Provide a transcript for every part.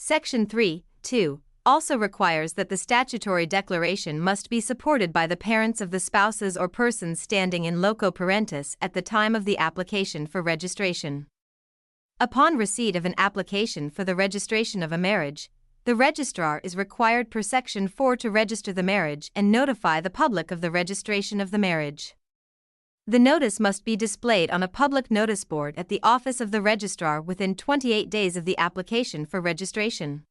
Section 3(2) also requires that the statutory declaration must be supported by the parents of the spouses or persons standing in loco parentis at the time of the application for registration. Upon receipt of an application for the registration of a marriage, the registrar is required per Section 4 to register the marriage and notify the public of the registration of the marriage. The notice must be displayed on a public notice board at the office of the registrar within 28 days of the application for registration.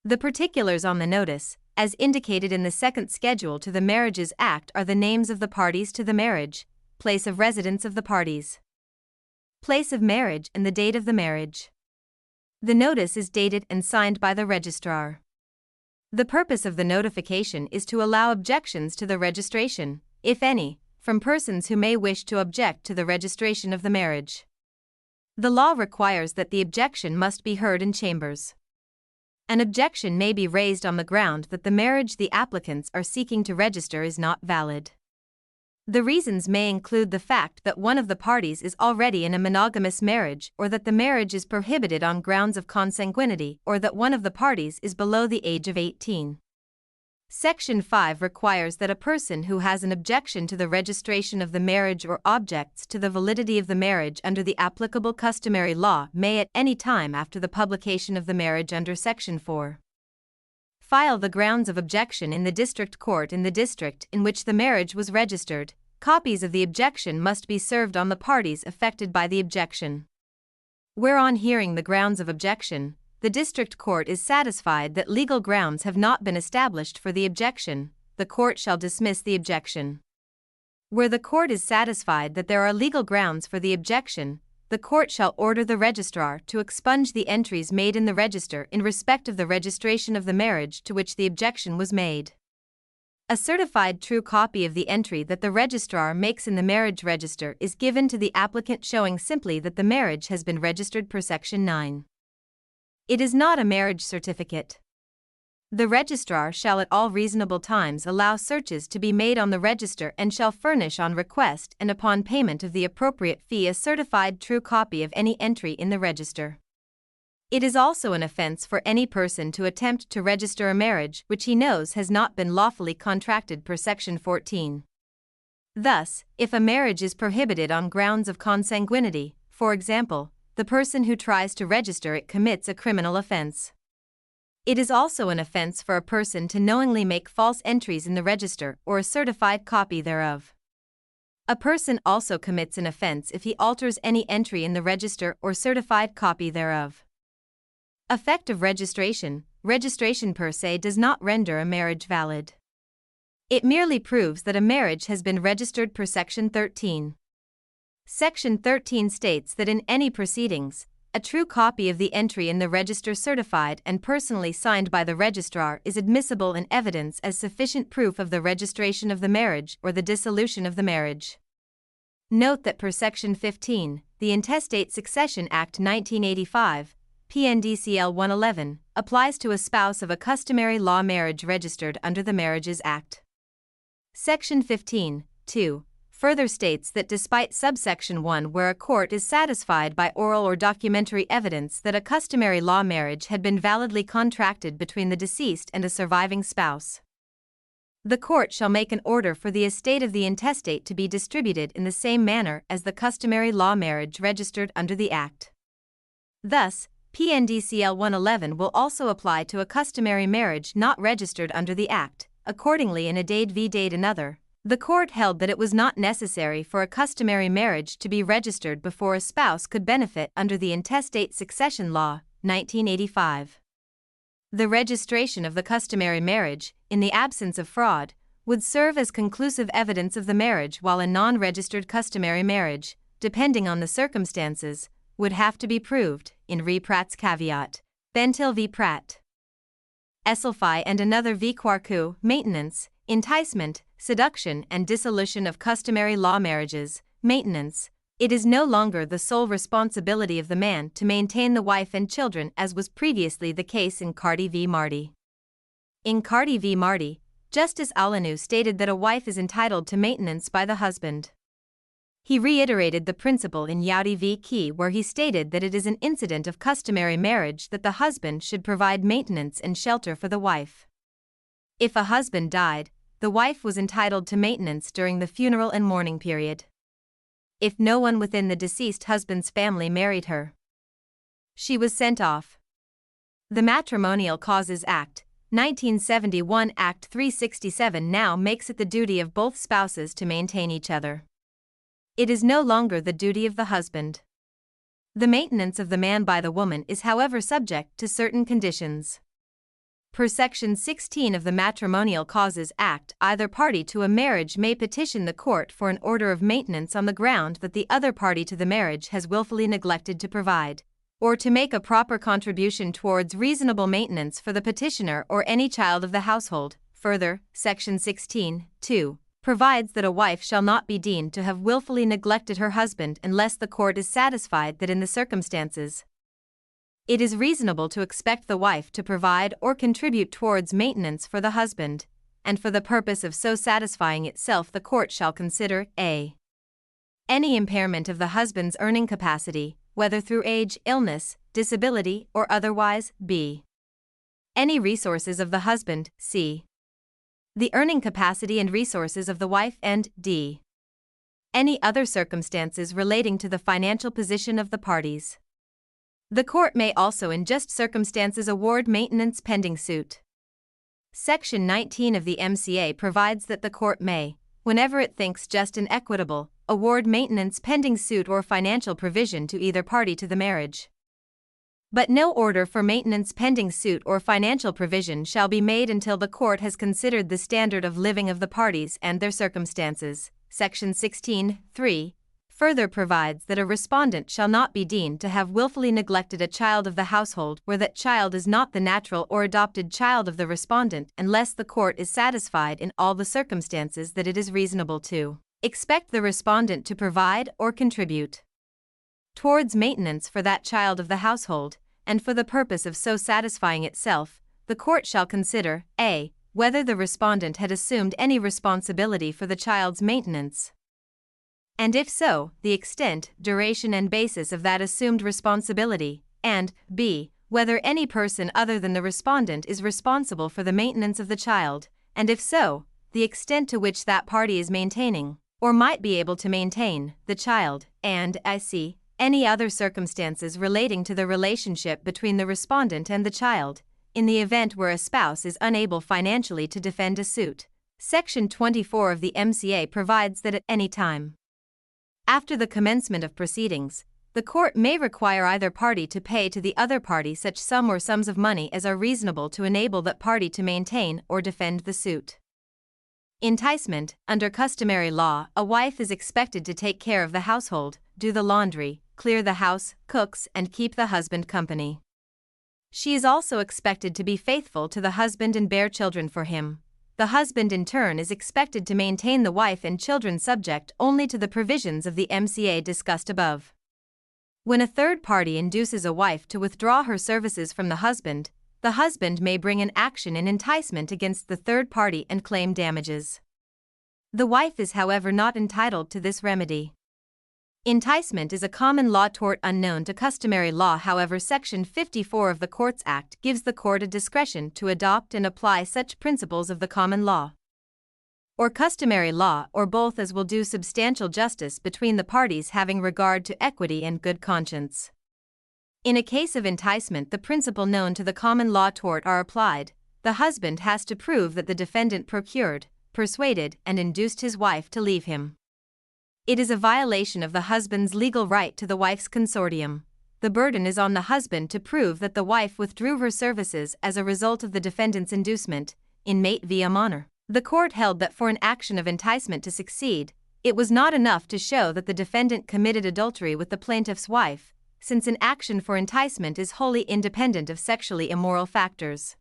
The particulars on the notice, as indicated in the second schedule to the Marriages Act, are the names of the parties to the marriage, place of residence of the parties, place of marriage, and the date of the marriage. The notice is dated and signed by the registrar. The purpose of the notification is to allow objections to the registration, if any, from persons who may wish to object to the registration of the marriage. The law requires that the objection must be heard in chambers. An objection may be raised on the ground that the marriage the applicants are seeking to register is not valid. The reasons may include the fact that one of the parties is already in a monogamous marriage, or that the marriage is prohibited on grounds of consanguinity, or that one of the parties is below the age of 18. Section 5 requires that a person who has an objection to the registration of the marriage or objects to the validity of the marriage under the applicable customary law may at any time after the publication of the marriage under Section 4 file the grounds of objection in the district court in the district in which the marriage was registered. Copies of the objection must be served on the parties affected by the objection. Where on hearing the grounds of objection, the district court is satisfied that legal grounds have not been established for the objection, the court shall dismiss the objection. Where the court is satisfied that there are legal grounds for the objection, the court shall order the registrar to expunge the entries made in the register in respect of the registration of the marriage to which the objection was made. A certified true copy of the entry that the registrar makes in the marriage register is given to the applicant, showing simply that the marriage has been registered per Section 9. It is not a marriage certificate. The registrar shall at all reasonable times allow searches to be made on the register and shall furnish on request and upon payment of the appropriate fee a certified true copy of any entry in the register. It is also an offense for any person to attempt to register a marriage which he knows has not been lawfully contracted per Section 14. Thus, if a marriage is prohibited on grounds of consanguinity, for example, the person who tries to register it commits a criminal offense. It is also an offense for a person to knowingly make false entries in the register or a certified copy thereof. A person also commits an offense if he alters any entry in the register or certified copy thereof. Effect of registration. Registration per se does not render a marriage valid. It merely proves that a marriage has been registered per Section 13. Section 13 states that in any proceedings, a true copy of the entry in the register certified and personally signed by the registrar is admissible in evidence as sufficient proof of the registration of the marriage or the dissolution of the marriage. Note that per Section 15, the Intestate Succession Act 1985, PNDCL 111, applies to a spouse of a customary law marriage registered under the Marriages Act. Section 15(2) further states that despite subsection 1, where a court is satisfied by oral or documentary evidence that a customary law marriage had been validly contracted between the deceased and a surviving spouse, the court shall make an order for the estate of the intestate to be distributed in the same manner as the customary law marriage registered under the Act. Thus, PNDCL 111 will also apply to a customary marriage not registered under the Act. Accordingly, in Adade v. Dade another, the court held that it was not necessary for a customary marriage to be registered before a spouse could benefit under the Intestate Succession Law, 1985. The registration of the customary marriage, in the absence of fraud, would serve as conclusive evidence of the marriage, while a non-registered customary marriage, depending on the circumstances, would have to be proved, in re Pratt's caveat, Bentil v. Pratt. Esselfy and another v. Quarku, maintenance, enticement, seduction and dissolution of customary law marriages, maintenance. It is no longer the sole responsibility of the man to maintain the wife and children, as was previously the case in Carty v. Marty. In Carty v. Marty, Justice Alanu stated that a wife is entitled to maintenance by the husband. He reiterated the principle in Yaudi v. Key, where he stated that it is an incident of customary marriage that the husband should provide maintenance and shelter for the wife. If a husband died, the wife was entitled to maintenance during the funeral and mourning period. If no one within the deceased husband's family married her, she was sent off. The Matrimonial Causes Act, 1971 Act 367 now makes it the duty of both spouses to maintain each other. It is no longer the duty of the husband. The maintenance of the man by the woman is, however, subject to certain conditions. Per Section 16 of the Matrimonial Causes Act, either party to a marriage may petition the court for an order of maintenance on the ground that the other party to the marriage has willfully neglected to provide, or to make a proper contribution towards reasonable maintenance for the petitioner or any child of the household. Further, Section 16(2) provides that a wife shall not be deemed to have willfully neglected her husband unless the court is satisfied that in the circumstances it is reasonable to expect the wife to provide or contribute towards maintenance for the husband, and for the purpose of so satisfying itself the court shall consider a. any impairment of the husband's earning capacity, whether through age, illness, disability, or otherwise, b. any resources of the husband, c. the earning capacity and resources of the wife, and d. any other circumstances relating to the financial position of the parties. The court may also in just circumstances award maintenance pending suit. Section 19 of the MCA provides that the court may, whenever it thinks just and equitable, award maintenance pending suit or financial provision to either party to the marriage. But no order for maintenance pending suit or financial provision shall be made until the court has considered the standard of living of the parties and their circumstances. Section 16(3) further provides that a respondent shall not be deemed to have willfully neglected a child of the household where that child is not the natural or adopted child of the respondent unless the court is satisfied in all the circumstances that it is reasonable to expect the respondent to provide or contribute towards maintenance for that child of the household, and for the purpose of so satisfying itself, the court shall consider a. whether the respondent had assumed any responsibility for the child's maintenance, and if so, the extent, duration and basis of that assumed responsibility, and b. whether any person other than the respondent is responsible for the maintenance of the child, and if so, the extent to which that party is maintaining, or might be able to maintain, the child, and c. any other circumstances relating to the relationship between the respondent and the child, in the event where a spouse is unable financially to defend a suit. Section 24 of the MCA provides that at any time after the commencement of proceedings, the court may require either party to pay to the other party such sum or sums of money as are reasonable to enable that party to maintain or defend the suit. Enticement. Under customary law, a wife is expected to take care of the household, do the laundry, clear the house, cooks, and keep the husband company. She is also expected to be faithful to the husband and bear children for him. The husband in turn is expected to maintain the wife and children subject only to the provisions of the MCA discussed above. When a third party induces a wife to withdraw her services from the husband may bring an action in enticement against the third party and claim damages. The wife is, however, not entitled to this remedy. Enticement is a common law tort unknown to customary law. However, Section 54 of the Courts Act gives the court a discretion to adopt and apply such principles of the common law or customary law, or both, as will do substantial justice between the parties, having regard to equity and good conscience. In a case of enticement, the principle known to the common law tort are applied. The husband has to prove that the defendant procured, persuaded, and induced his wife to leave him. It is a violation of the husband's legal right to the wife's consortium. The burden is on the husband to prove that the wife withdrew her services as a result of the defendant's inducement, in mate via honor. The court held that for an action of enticement to succeed, it was not enough to show that the defendant committed adultery with the plaintiff's wife, since an action for enticement is wholly independent of sexually immoral factors.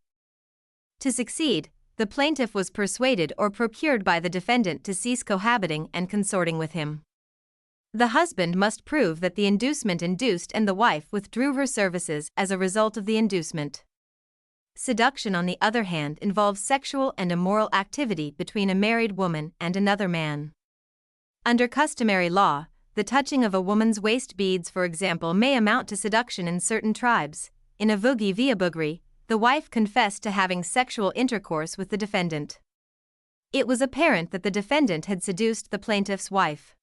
To succeed, the plaintiff was persuaded or procured by the defendant to cease cohabiting and consorting with him. The husband must prove that the inducement induced and the wife withdrew her services as a result of the inducement. Seduction, on the other hand, involves sexual and immoral activity between a married woman and another man. Under customary law, the touching of a woman's waist beads, for example, may amount to seduction in certain tribes. In Avugi via Bugri, the wife confessed to having sexual intercourse with the defendant. It was apparent that the defendant had seduced the plaintiff's wife.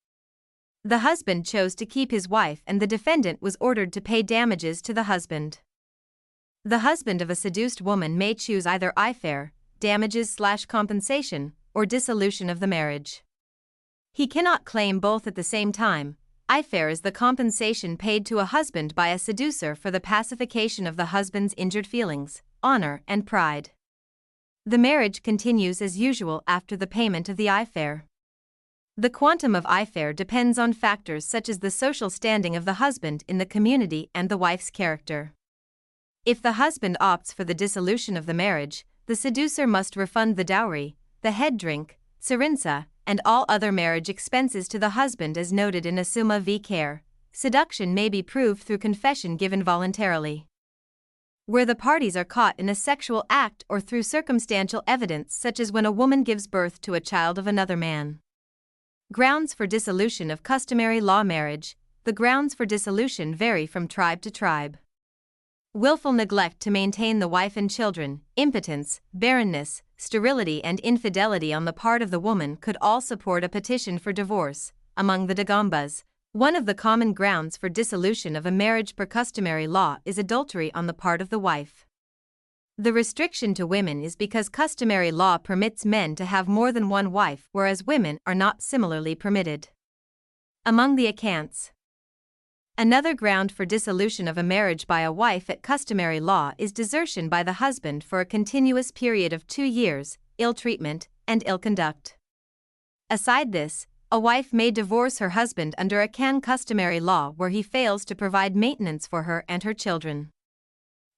The husband chose to keep his wife, and the defendant was ordered to pay damages to the husband. The husband of a seduced woman may choose either ifare, damages/compensation, or dissolution of the marriage. He cannot claim both at the same time. Ifare is the compensation paid to a husband by a seducer for the pacification of the husband's injured feelings, honor, and pride. The marriage continues as usual after the payment of the ifare. The quantum of ifare depends on factors such as the social standing of the husband in the community and the wife's character. If the husband opts for the dissolution of the marriage, the seducer must refund the dowry, the head drink, sirinsa, and all other marriage expenses to the husband as noted in Asuma v. Care. Seduction may be proved through confession given voluntarily, where the parties are caught in a sexual act, or through circumstantial evidence such as when a woman gives birth to a child of another man. Grounds for dissolution of customary law marriage. The grounds for dissolution vary from tribe to tribe. Willful neglect to maintain the wife and children, impotence, barrenness, sterility, and infidelity on the part of the woman could all support a petition for divorce. Among the Dagambas, one of the common grounds for dissolution of a marriage per customary law is adultery on the part of the wife. The restriction to women is because customary law permits men to have more than one wife, whereas women are not similarly permitted. Among the Akants, another ground for dissolution of a marriage by a wife at customary law is desertion by the husband for a continuous period of 2 years, ill treatment, and ill conduct. Aside this, a wife may divorce her husband under Akan customary law where he fails to provide maintenance for her and her children.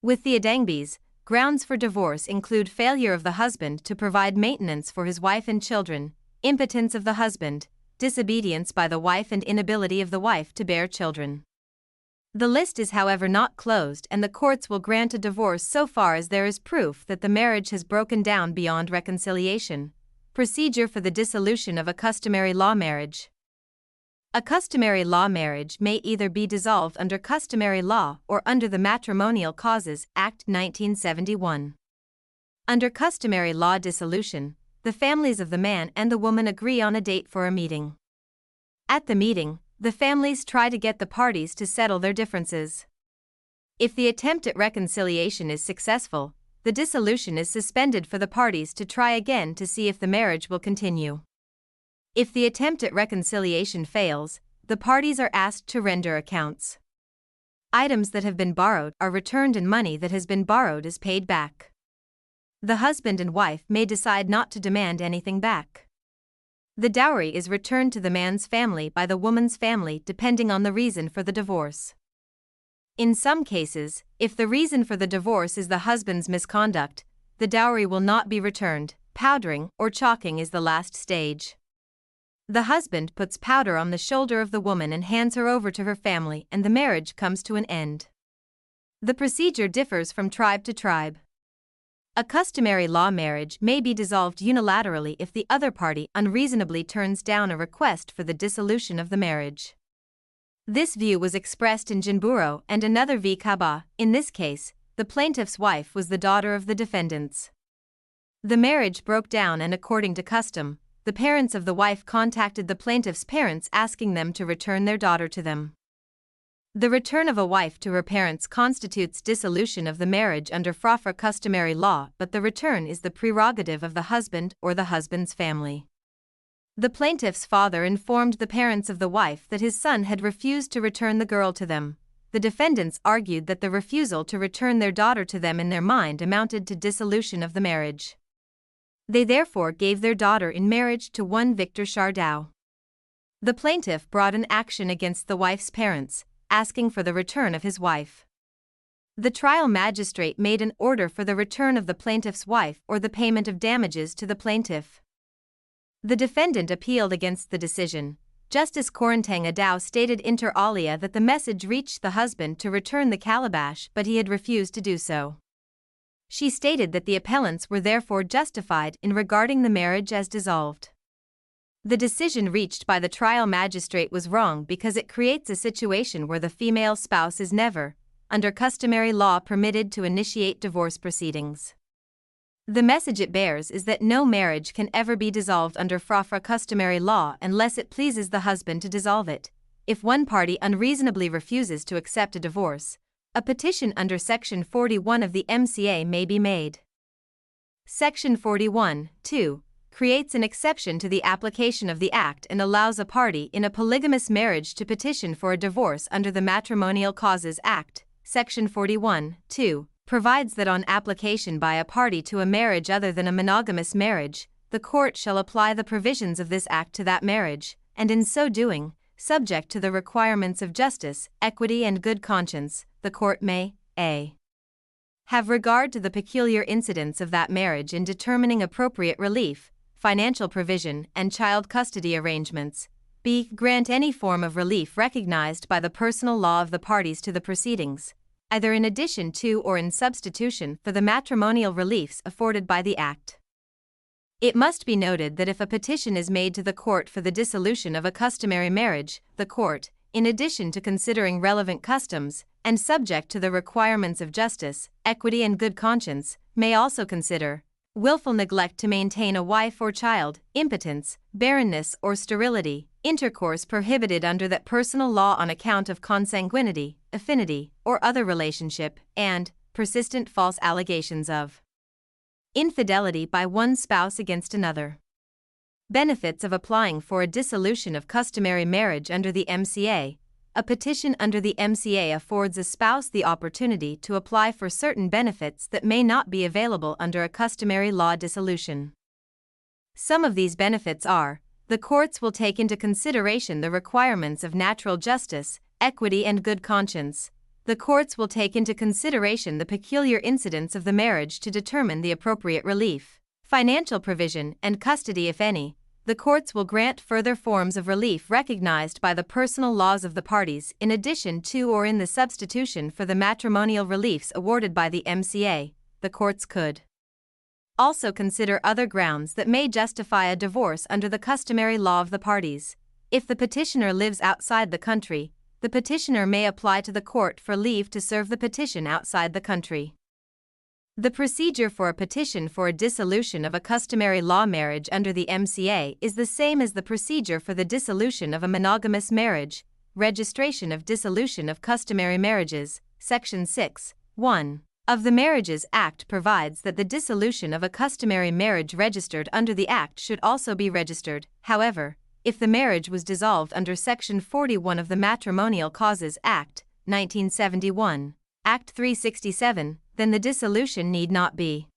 With the Adangbis, grounds for divorce include failure of the husband to provide maintenance for his wife and children, impotence of the husband, disobedience by the wife, and inability of the wife to bear children. The list is, however, not closed, and the courts will grant a divorce so far as there is proof that the marriage has broken down beyond reconciliation. Procedure for the dissolution of a customary law marriage. A customary law marriage may either be dissolved under customary law or under the Matrimonial Causes Act 1971. Under customary law dissolution, the families of the man and the woman agree on a date for a meeting. At the meeting, the families try to get the parties to settle their differences. If the attempt at reconciliation is successful, the dissolution is suspended for the parties to try again to see if the marriage will continue. If the attempt at reconciliation fails, the parties are asked to render accounts. Items that have been borrowed are returned and money that has been borrowed is paid back. The husband and wife may decide not to demand anything back. The dowry is returned to the man's family by the woman's family depending on the reason for the divorce. In some cases, if the reason for the divorce is the husband's misconduct, the dowry will not be returned. Powdering or chalking is the last stage. The husband puts powder on the shoulder of the woman and hands her over to her family, and the marriage comes to an end. The procedure differs from tribe to tribe. A customary law marriage may be dissolved unilaterally if the other party unreasonably turns down a request for the dissolution of the marriage. This view was expressed in Jinburo and another v. Kaba. In this case, the plaintiff's wife was the daughter of the defendants. The marriage broke down, and according to custom, the parents of the wife contacted the plaintiff's parents asking them to return their daughter to them. The return of a wife to her parents constitutes dissolution of the marriage under Frafra customary law, but the return is the prerogative of the husband or the husband's family. The plaintiff's father informed the parents of the wife that his son had refused to return the girl to them. The defendants argued that the refusal to return their daughter to them in their mind amounted to dissolution of the marriage. They therefore gave their daughter in marriage to one Victor Chardau. The plaintiff brought an action against the wife's parents, asking for the return of his wife. The trial magistrate made an order for the return of the plaintiff's wife or the payment of damages to the plaintiff. The defendant appealed against the decision. Justice Korantang Adao stated inter alia that the message reached the husband to return the calabash, but he had refused to do so. She stated that the appellants were therefore justified in regarding the marriage as dissolved. The decision reached by the trial magistrate was wrong because it creates a situation where the female spouse is never, under customary law, permitted to initiate divorce proceedings. The message it bears is that no marriage can ever be dissolved under FRA customary law unless it pleases the husband to dissolve it. If one party unreasonably refuses to accept a divorce, a petition under Section 41 of the MCA may be made. Section 41(2) creates an exception to the application of the Act and allows a party in a polygamous marriage to petition for a divorce under the Matrimonial Causes Act. Section 41(2) provides that on application by a party to a marriage other than a monogamous marriage, the court shall apply the provisions of this act to that marriage, and in so doing, subject to the requirements of justice, equity, and good conscience, the court may a. have regard to the peculiar incidents of that marriage in determining appropriate relief, financial provision, and child custody arrangements, b. grant any form of relief recognized by the personal law of the parties to the proceedings, either in addition to or in substitution for the matrimonial reliefs afforded by the Act. It must be noted that if a petition is made to the court for the dissolution of a customary marriage, the court, in addition to considering relevant customs, and subject to the requirements of justice, equity, and good conscience, may also consider willful neglect to maintain a wife or child, impotence, barrenness or sterility, intercourse prohibited under that personal law on account of consanguinity, affinity, or other relationship, and persistent false allegations of infidelity by one spouse against another. Benefits of applying for a dissolution of customary marriage under the MCA. A petition under the MCA affords a spouse the opportunity to apply for certain benefits that may not be available under a customary law dissolution. Some of these benefits are: the courts will take into consideration the requirements of natural justice, equity, and good conscience. The courts will take into consideration the peculiar incidents of the marriage to determine the appropriate relief, financial provision, and custody if any. The courts will grant further forms of relief recognized by the personal laws of the parties in addition to or in the substitution for the matrimonial reliefs awarded by the MCA. The courts could also consider other grounds that may justify a divorce under the customary law of the parties. If the petitioner lives outside the country, the petitioner may apply to the court for leave to serve the petition outside the country. The procedure for a petition for a dissolution of a customary law marriage under the MCA is the same as the procedure for the dissolution of a monogamous marriage. Registration of Dissolution of Customary Marriages, Section 6(1) of the Marriages Act provides that the dissolution of a customary marriage registered under the Act should also be registered. However, if the marriage was dissolved under Section 41 of the Matrimonial Causes Act, 1971, Act 367, then the dissolution need not be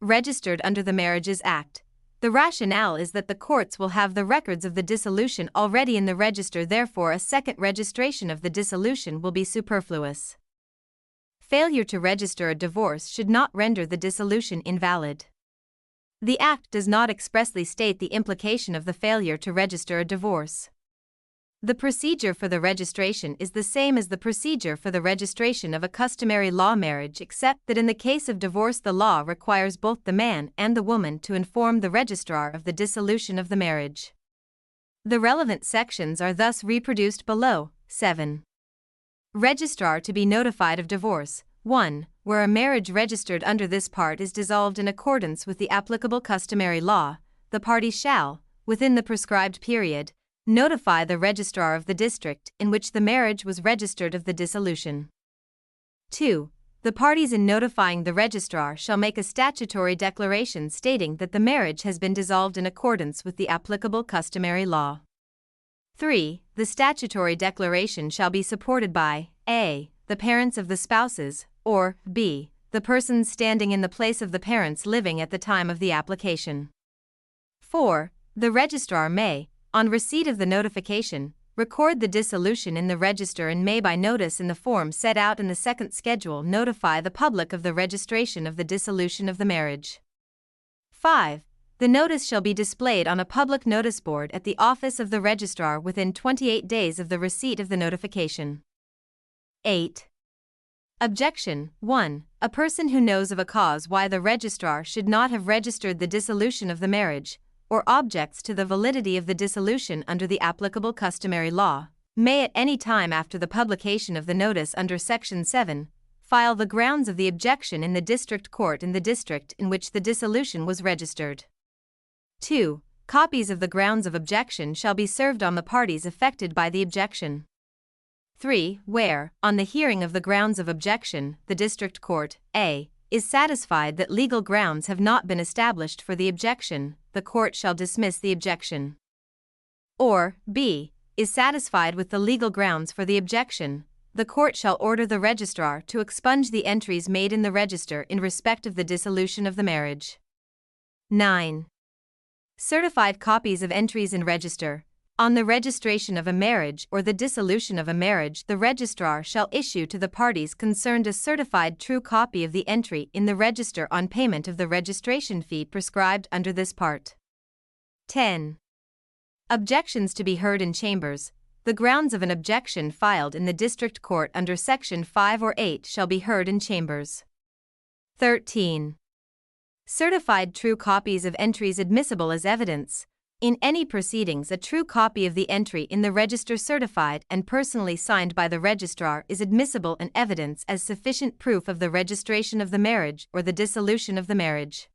registered under the Marriages Act. The rationale is that the courts will have the records of the dissolution already in the register, therefore a second registration of the dissolution will be superfluous. Failure to register a divorce should not render the dissolution invalid. The Act does not expressly state the implication of the failure to register a divorce. The procedure for the registration is the same as the procedure for the registration of a customary law marriage, except that in the case of divorce the law requires both the man and the woman to inform the registrar of the dissolution of the marriage. The relevant sections are thus reproduced below. 7. Registrar to be notified of divorce. 1. Where a marriage registered under this part is dissolved in accordance with the applicable customary law, the party shall, within the prescribed period, notify the registrar of the district in which the marriage was registered of the dissolution. 2. The parties in notifying the registrar shall make a statutory declaration stating that the marriage has been dissolved in accordance with the applicable customary law. 3. The statutory declaration shall be supported by a. the parents of the spouses, or b. the persons standing in the place of the parents living at the time of the application. 4. The registrar may, on receipt of the notification, record the dissolution in the register and may by notice in the form set out in the second schedule notify the public of the registration of the dissolution of the marriage. 5. The notice shall be displayed on a public notice board at the office of the registrar within 28 days of the receipt of the notification. 8. Objection 1. A person who knows of a cause why the registrar should not have registered the dissolution of the marriage, or objects to the validity of the dissolution under the applicable customary law, may at any time after the publication of the notice under Section 7, file the grounds of the objection in the district court in the district in which the dissolution was registered. 2. Copies of the grounds of objection shall be served on the parties affected by the objection. 3. Where, on the hearing of the grounds of objection, the district court, A, is satisfied that legal grounds have not been established for the objection, the court shall dismiss the objection. Or, B, is satisfied with the legal grounds for the objection, the court shall order the registrar to expunge the entries made in the register in respect of the dissolution of the marriage. 9. Certified copies of entries in register. On the registration of a marriage or the dissolution of a marriage, the registrar shall issue to the parties concerned a certified true copy of the entry in the register on payment of the registration fee prescribed under this part. 10. Objections to be heard in chambers. The grounds of an objection filed in the district court under Section 5 or 8 shall be heard in chambers. 13. Certified true copies of entries admissible as evidence. In any proceedings, a true copy of the entry in the register certified and personally signed by the registrar is admissible in evidence as sufficient proof of the registration of the marriage or the dissolution of the marriage.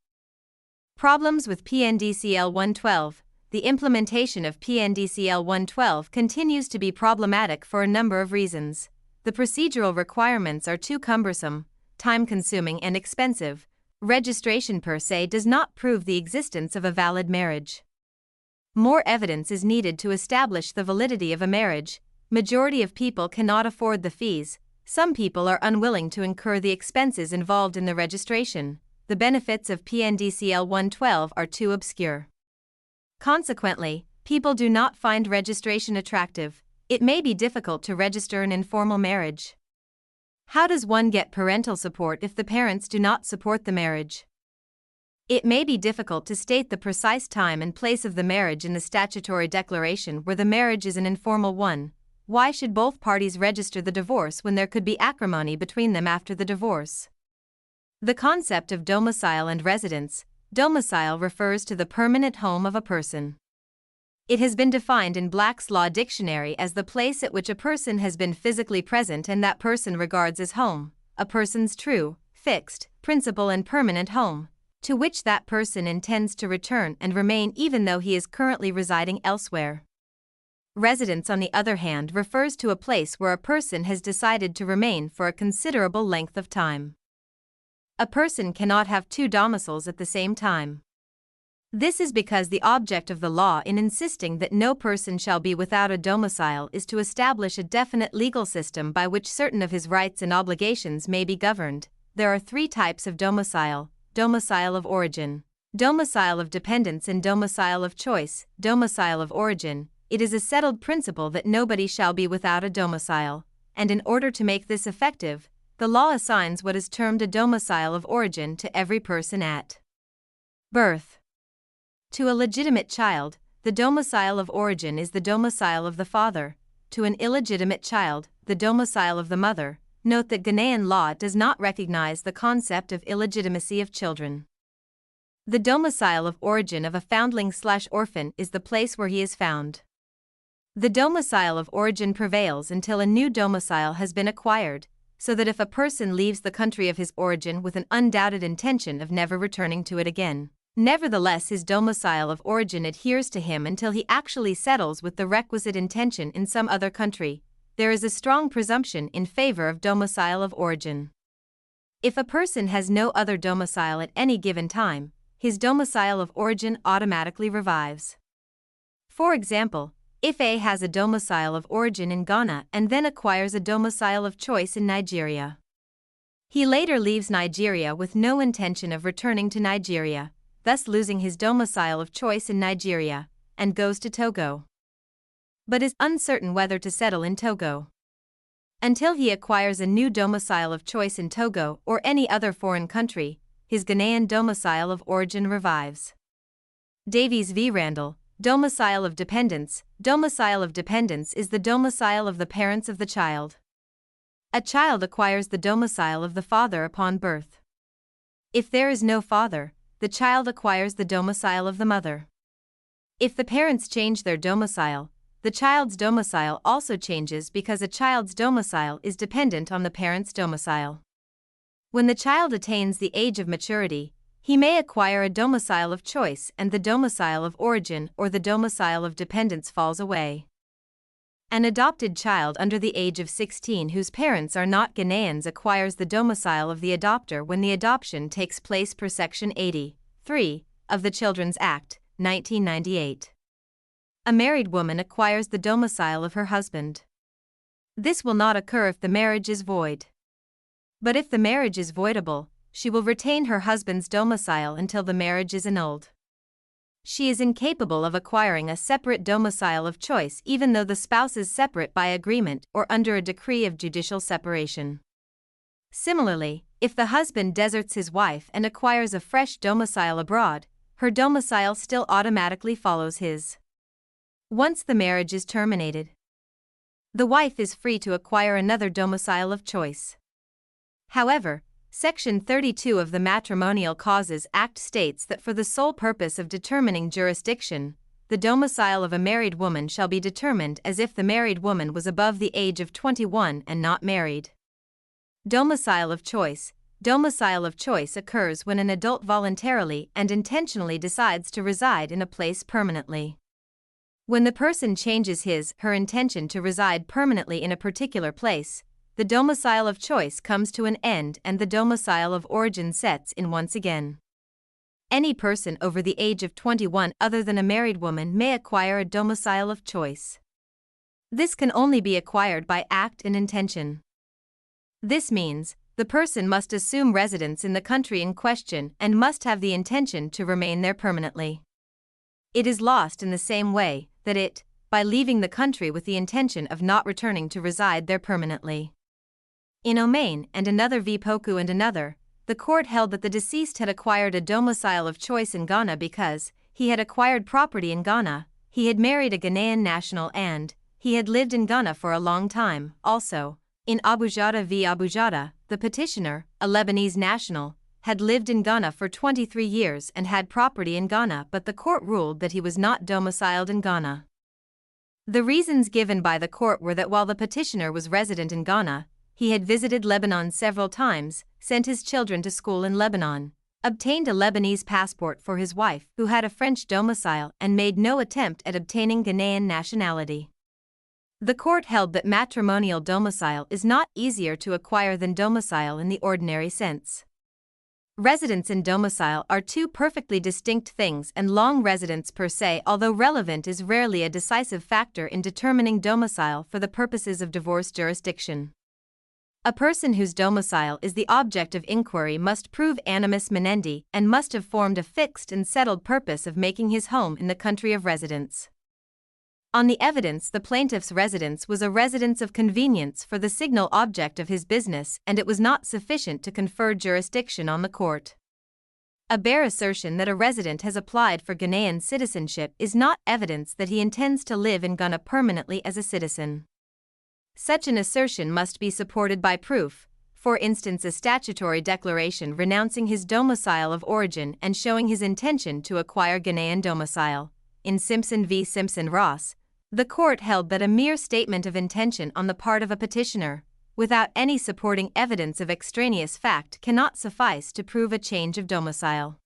Problems with PNDCL 112. The implementation of PNDCL 112 continues to be problematic for a number of reasons. The procedural requirements are too cumbersome, time-consuming, and expensive. Registration per se does not prove the existence of a valid marriage. More evidence is needed to establish the validity of a marriage. Majority of people cannot afford the fees. Some people are unwilling to incur the expenses involved in the registration. The benefits of PNDCL 112 are too obscure. Consequently, people do not find registration attractive. It may be difficult to register an informal marriage. How does one get parental support if the parents do not support the marriage? It may be difficult to state the precise time and place of the marriage in the statutory declaration where the marriage is an informal one. Why should both parties register the divorce when there could be acrimony between them after the divorce? The concept of domicile and residence. Domicile refers to the permanent home of a person. It has been defined in Black's Law Dictionary as the place at which a person has been physically present and that person regards as home, a person's true, fixed, principal and permanent home, to which that person intends to return and remain even though he is currently residing elsewhere. Residence, on the other hand, refers to a place where a person has decided to remain for a considerable length of time. A person cannot have two domiciles at the same time. This is because the object of the law in insisting that no person shall be without a domicile is to establish a definite legal system by which certain of his rights and obligations may be governed. There are three types of domicile: domicile of origin, domicile of dependence, and domicile of choice. Domicile of origin. It is a settled principle that nobody shall be without a domicile, and in order to make this effective, the law assigns what is termed a domicile of origin to every person at birth. To a legitimate child, the domicile of origin is the domicile of the father. To an illegitimate child, the domicile of the mother. Note that Ghanaian law does not recognize the concept of illegitimacy of children. The domicile of origin of a foundling/orphan is the place where he is found. The domicile of origin prevails until a new domicile has been acquired, so that if a person leaves the country of his origin with an undoubted intention of never returning to it again, nevertheless his domicile of origin adheres to him until he actually settles with the requisite intention in some other country. There is a strong presumption in favor of domicile of origin. If a person has no other domicile at any given time, his domicile of origin automatically revives. For example, if A has a domicile of origin in Ghana and then acquires a domicile of choice in Nigeria, he later leaves Nigeria with no intention of returning to Nigeria, thus losing his domicile of choice in Nigeria, and goes to Togo, but is uncertain whether to settle in Togo. Until he acquires a new domicile of choice in Togo or any other foreign country, his Ghanaian domicile of origin revives. Davies v. Randall. Domicile of dependence. Domicile of dependence is the domicile of the parents of the child. A child acquires the domicile of the father upon birth. If there is no father, the child acquires the domicile of the mother. If the parents change their domicile, the child's domicile also changes because a child's domicile is dependent on the parent's domicile. When the child attains the age of maturity, he may acquire a domicile of choice and the domicile of origin or the domicile of dependence falls away. An adopted child under the age of 16 whose parents are not Ghanaians acquires the domicile of the adopter when the adoption takes place per Section 80(3) of the Children's Act, 1998. A married woman acquires the domicile of her husband. This will not occur if the marriage is void. But if the marriage is voidable, she will retain her husband's domicile until the marriage is annulled. She is incapable of acquiring a separate domicile of choice even though the spouse is separate by agreement or under a decree of judicial separation. Similarly, if the husband deserts his wife and acquires a fresh domicile abroad, her domicile still automatically follows his. Once the marriage is terminated, the wife is free to acquire another domicile of choice. However, Section 32 of the Matrimonial Causes Act states that for the sole purpose of determining jurisdiction, the domicile of a married woman shall be determined as if the married woman was above the age of 21 and not married. Domicile of choice. Domicile of choice occurs when an adult voluntarily and intentionally decides to reside in a place permanently. When the person changes her intention to reside permanently in a particular place, the domicile of choice comes to an end and the domicile of origin sets in once again. Any person over the age of 21 other than a married woman may acquire a domicile of choice. This can only be acquired by act and intention. This means, the person must assume residence in the country in question and must have the intention to remain there permanently. It is lost in the same way that it, by leaving the country with the intention of not returning to reside there permanently. In Omain and another v. Poku and another, the court held that the deceased had acquired a domicile of choice in Ghana because he had acquired property in Ghana, he had married a Ghanaian national and he had lived in Ghana for a long time. Also, in Abujada v. Abujada, the petitioner, a Lebanese national, had lived in Ghana for 23 years and had property in Ghana, but the court ruled that he was not domiciled in Ghana. The reasons given by the court were that while the petitioner was resident in Ghana, he had visited Lebanon several times, sent his children to school in Lebanon, obtained a Lebanese passport for his wife who had a French domicile and made no attempt at obtaining Ghanaian nationality. The court held that matrimonial domicile is not easier to acquire than domicile in the ordinary sense. Residence and domicile are two perfectly distinct things and long residence per se, although relevant, is rarely a decisive factor in determining domicile for the purposes of divorce jurisdiction. A person whose domicile is the object of inquiry must prove animus menendi and must have formed a fixed and settled purpose of making his home in the country of residence. On the evidence, the plaintiff's residence was a residence of convenience for the signal object of his business, and it was not sufficient to confer jurisdiction on the court. A bare assertion that a resident has applied for Ghanaian citizenship is not evidence that he intends to live in Ghana permanently as a citizen. Such an assertion must be supported by proof, for instance a statutory declaration renouncing his domicile of origin and showing his intention to acquire Ghanaian domicile. In Simpson v. Simpson-Ross, the court held that a mere statement of intention on the part of a petitioner, without any supporting evidence of extraneous fact, cannot suffice to prove a change of domicile.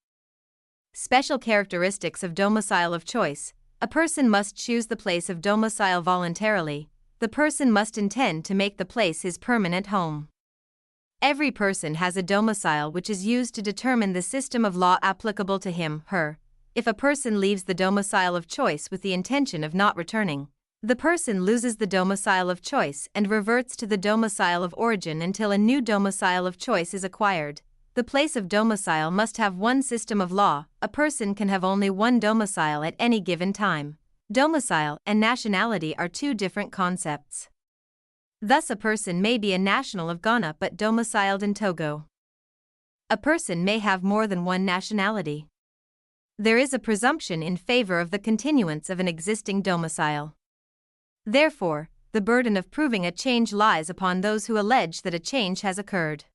Special characteristics of domicile of choice: a person must choose the place of domicile voluntarily. The person must intend to make the place his permanent home. Every person has a domicile which is used to determine the system of law applicable to him/her. If a person leaves the domicile of choice with the intention of not returning, the person loses the domicile of choice and reverts to the domicile of origin until a new domicile of choice is acquired. The place of domicile must have one system of law. A person can have only one domicile at any given time. Domicile and nationality are two different concepts. Thus, a person may be a national of Ghana but domiciled in Togo. A person may have more than one nationality. There is a presumption in favor of the continuance of an existing domicile. Therefore, the burden of proving a change lies upon those who allege that a change has occurred.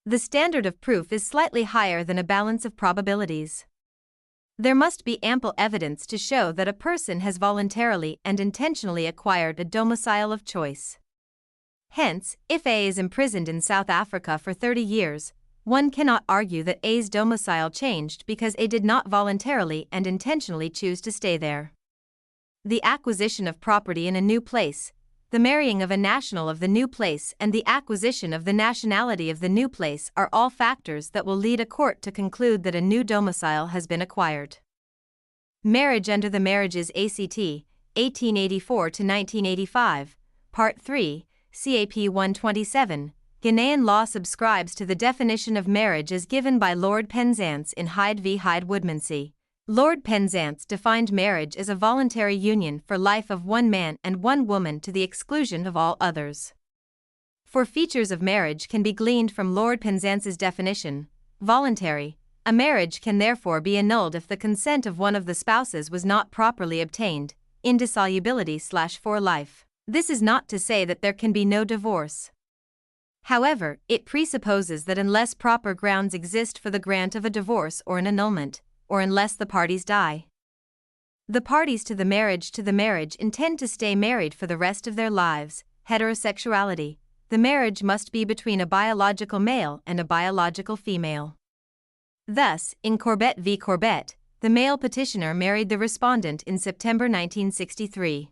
The standard of proof is slightly higher than a balance of probabilities. There must be ample evidence to show that a person has voluntarily and intentionally acquired a domicile of choice. Hence, if A is imprisoned in South Africa for 30 years, one cannot argue that A's domicile changed because A did not voluntarily and intentionally choose to stay there. The acquisition of property in a new place, the marrying of a national of the new place, and the acquisition of the nationality of the new place are all factors that will lead a court to conclude that a new domicile has been acquired. Marriage under the Marriages Act, 1884 to 1985, Part 3, CAP 127, Ghanaian law subscribes to the definition of marriage as given by Lord Penzance in Hyde v. Hyde Woodmansey. Lord Penzance defined marriage as a voluntary union for life of one man and one woman to the exclusion of all others. For features of marriage can be gleaned from Lord Penzance's definition, voluntary. A marriage can therefore be annulled if the consent of one of the spouses was not properly obtained, indissolubility/for life. This is not to say that there can be no divorce. However, it presupposes that unless proper grounds exist for the grant of a divorce or an annulment, or unless the parties die, the parties to the marriage intend to stay married for the rest of their lives. Heterosexuality. The marriage must be between a biological male and a biological female. Thus, in Corbett v. Corbett, the male petitioner married the respondent in September 1963.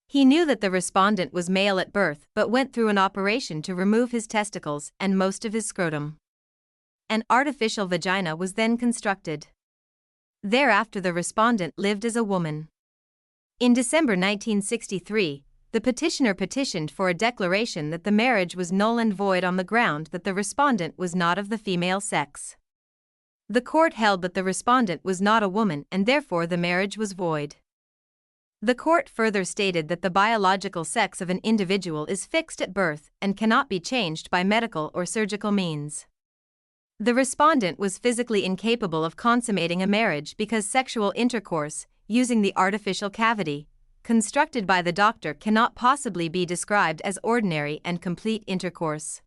He knew that the respondent was male at birth but went through an operation to remove his testicles and most of his scrotum. An artificial vagina was then constructed. Thereafter the respondent lived as a woman. In December 1963, the petitioner petitioned for a declaration that the marriage was null and void on the ground that the respondent was not of the female sex. The court held that the respondent was not a woman and therefore the marriage was void. The court further stated that the biological sex of an individual is fixed at birth and cannot be changed by medical or surgical means. The respondent was physically incapable of consummating a marriage because sexual intercourse, using the artificial cavity constructed by the doctor, cannot possibly be described as ordinary and complete intercourse.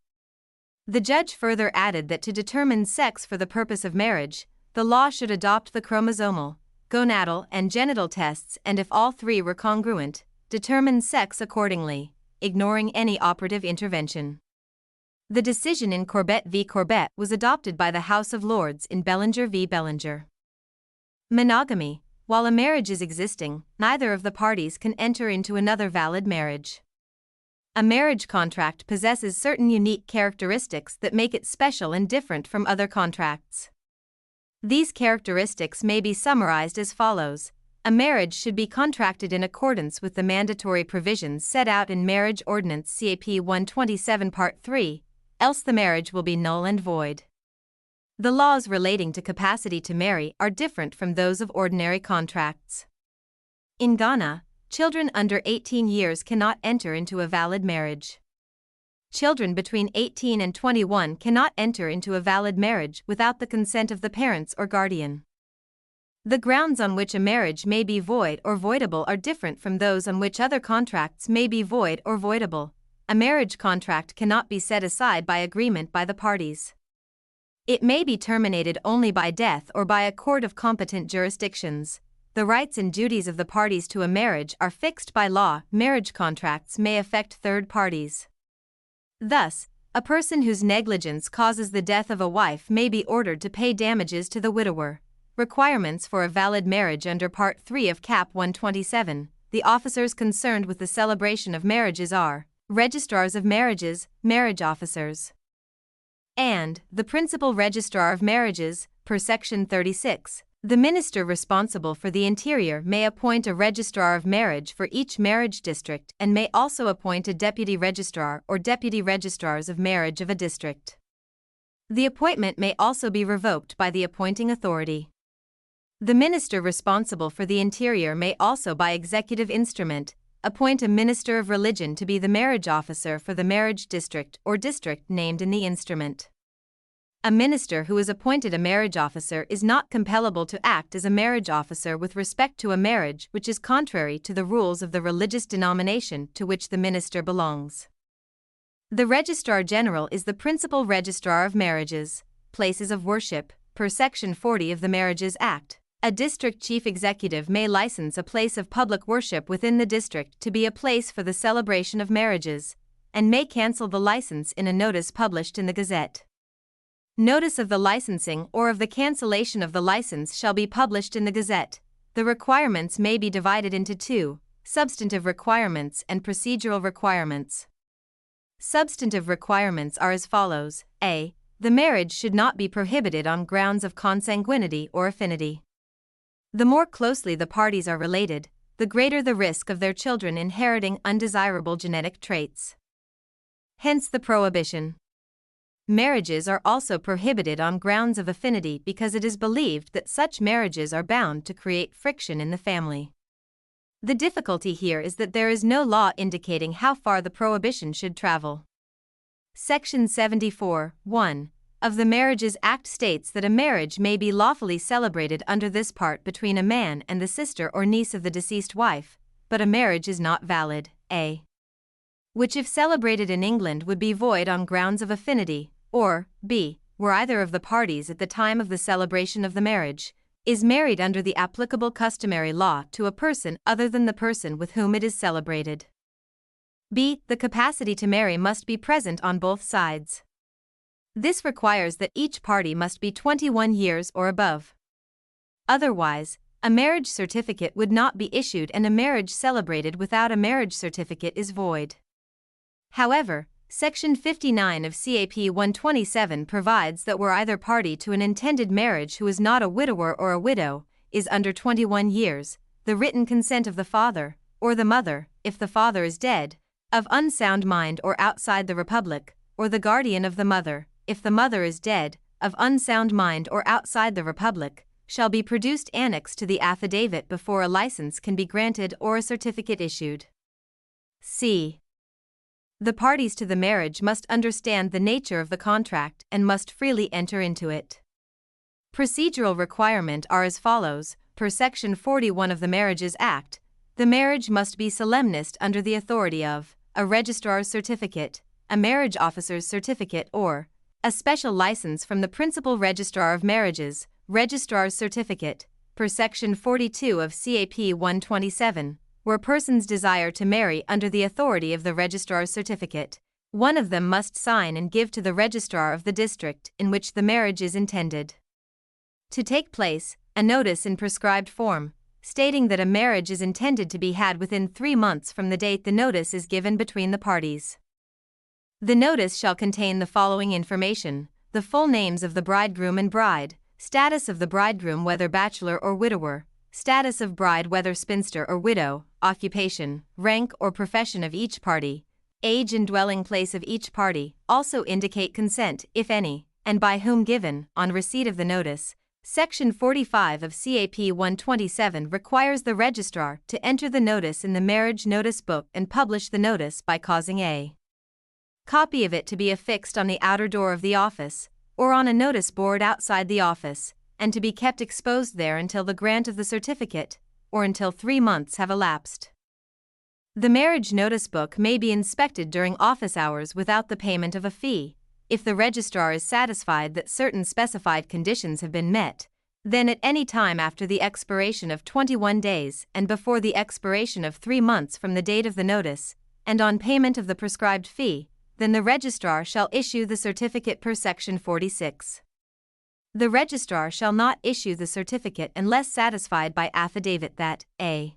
The judge further added that to determine sex for the purpose of marriage, the law should adopt the chromosomal, gonadal, and genital tests, and if all three were congruent, determine sex accordingly, ignoring any operative intervention. The decision in Corbett v. Corbett was adopted by the House of Lords in Bellinger v. Bellinger. Monogamy. While a marriage is existing, neither of the parties can enter into another valid marriage. A marriage contract possesses certain unique characteristics that make it special and different from other contracts. These characteristics may be summarized as follows. A marriage should be contracted in accordance with the mandatory provisions set out in Marriage Ordinance CAP 127 Part 3, else the marriage will be null and void. The laws relating to capacity to marry are different from those of ordinary contracts. In Ghana, children under 18 years cannot enter into a valid marriage. Children between 18 and 21 cannot enter into a valid marriage without the consent of the parents or guardian. The grounds on which a marriage may be void or voidable are different from those on which other contracts may be void or voidable. A marriage contract cannot be set aside by agreement by the parties. It may be terminated only by death or by a court of competent jurisdictions. The rights and duties of the parties to a marriage are fixed by law. Marriage contracts may affect third parties. Thus, a person whose negligence causes the death of a wife may be ordered to pay damages to the widower. Requirements for a valid marriage under Part 3 of Cap 127. The officers concerned with the celebration of marriages are registrars of marriages, marriage officers, and the principal registrar of marriages, per Section 36. The minister responsible for the interior may appoint a registrar of marriage for each marriage district and may also appoint a deputy registrar or deputy registrars of marriage of a district. The appointment may also be revoked by the appointing authority. The minister responsible for the interior may also, by executive instrument, appoint a minister of religion to be the marriage officer for the marriage district or district named in the instrument. A minister who is appointed a marriage officer is not compellable to act as a marriage officer with respect to a marriage which is contrary to the rules of the religious denomination to which the minister belongs. The Registrar General is the principal registrar of marriages, places of worship, per Section 40 of the Marriages Act. A district chief executive may license a place of public worship within the district to be a place for the celebration of marriages, and may cancel the license in a notice published in the Gazette. Notice of the licensing or of the cancellation of the license shall be published in the Gazette. The requirements may be divided into two: substantive requirements and procedural requirements. Substantive requirements are as follows: A. The marriage should not be prohibited on grounds of consanguinity or affinity. The more closely the parties are related, the greater the risk of their children inheriting undesirable genetic traits. Hence the prohibition. Marriages are also prohibited on grounds of affinity because it is believed that such marriages are bound to create friction in the family. The difficulty here is that there is no law indicating how far the prohibition should travel. Section 74(1) of the Marriages Act states that a marriage may be lawfully celebrated under this part between a man and the sister or niece of the deceased wife, but a marriage is not valid, A. Which if celebrated in England would be void on grounds of affinity, or, B. were either of the parties at the time of the celebration of the marriage, is married under the applicable customary law to a person other than the person with whom it is celebrated. B. The capacity to marry must be present on both sides. This requires that each party must be 21 years or above. Otherwise, a marriage certificate would not be issued and a marriage celebrated without a marriage certificate is void. However, Section 59 of CAP 127 provides that where either party to an intended marriage who is not a widower or a widow is under 21 years, the written consent of the father, or the mother, if the father is dead, of unsound mind or outside the Republic, or the guardian of the mother, if the mother is dead, of unsound mind or outside the Republic, shall be produced annexed to the affidavit before a license can be granted or a certificate issued. C. The parties to the marriage must understand the nature of the contract and must freely enter into it. Procedural requirements are as follows: per Section 41 of the Marriages Act, the marriage must be solemnized under the authority of a registrar's certificate, a marriage officer's certificate, or a special license from the principal registrar of marriages, registrar's certificate, per Section 42 of CAP 127, where persons desire to marry under the authority of the registrar's certificate. One of them must sign and give to the registrar of the district in which the marriage is intended to take place a notice in prescribed form, stating that a marriage is intended to be had within 3 months from the date the notice is given between the parties. The notice shall contain the following information: the full names of the bridegroom and bride, status of the bridegroom whether bachelor or widower, status of bride whether spinster or widow, occupation, rank or profession of each party, age and dwelling place of each party, also indicate consent, if any, and by whom given, on receipt of the notice. Section 45 of CAP 127 requires the registrar to enter the notice in the marriage notice book and publish the notice by causing a copy of it to be affixed on the outer door of the office, or on a notice board outside the office, and to be kept exposed there until the grant of the certificate, or until 3 months have elapsed. The marriage notice book may be inspected during office hours without the payment of a fee. If the registrar is satisfied that certain specified conditions have been met, then at any time after the expiration of 21 days and before the expiration of 3 months from the date of the notice, and on payment of the prescribed fee, then the registrar shall issue the certificate per Section 46. The registrar shall not issue the certificate unless satisfied by affidavit that a.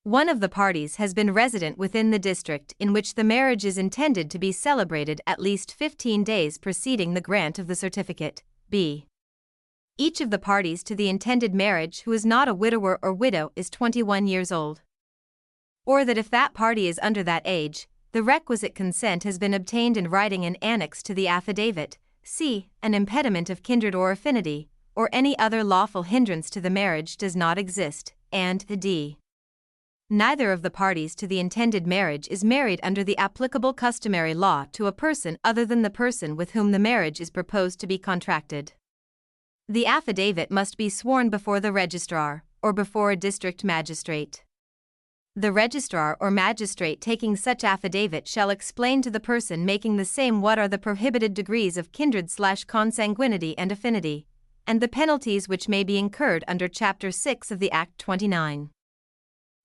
One of the parties has been resident within the district in which the marriage is intended to be celebrated at least 15 days preceding the grant of the certificate. B. Each of the parties to the intended marriage who is not a widower or widow is 21 years old. Or that if that party is under that age, the requisite consent has been obtained in writing and annexed to the affidavit. C. An impediment of kindred or affinity, or any other lawful hindrance to the marriage does not exist, and D. Neither of the parties to the intended marriage is married under the applicable customary law to a person other than the person with whom the marriage is proposed to be contracted. The affidavit must be sworn before the registrar, or before a district magistrate. The registrar or magistrate taking such affidavit shall explain to the person making the same what are the prohibited degrees of kindred/consanguinity and affinity, and the penalties which may be incurred under Chapter 6 of the Act 29.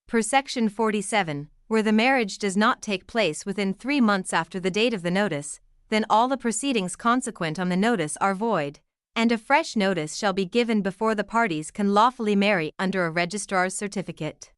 Per Section 47, where the marriage does not take place within 3 months after the date of the notice, then all the proceedings consequent on the notice are void, and a fresh notice shall be given before the parties can lawfully marry under a registrar's certificate.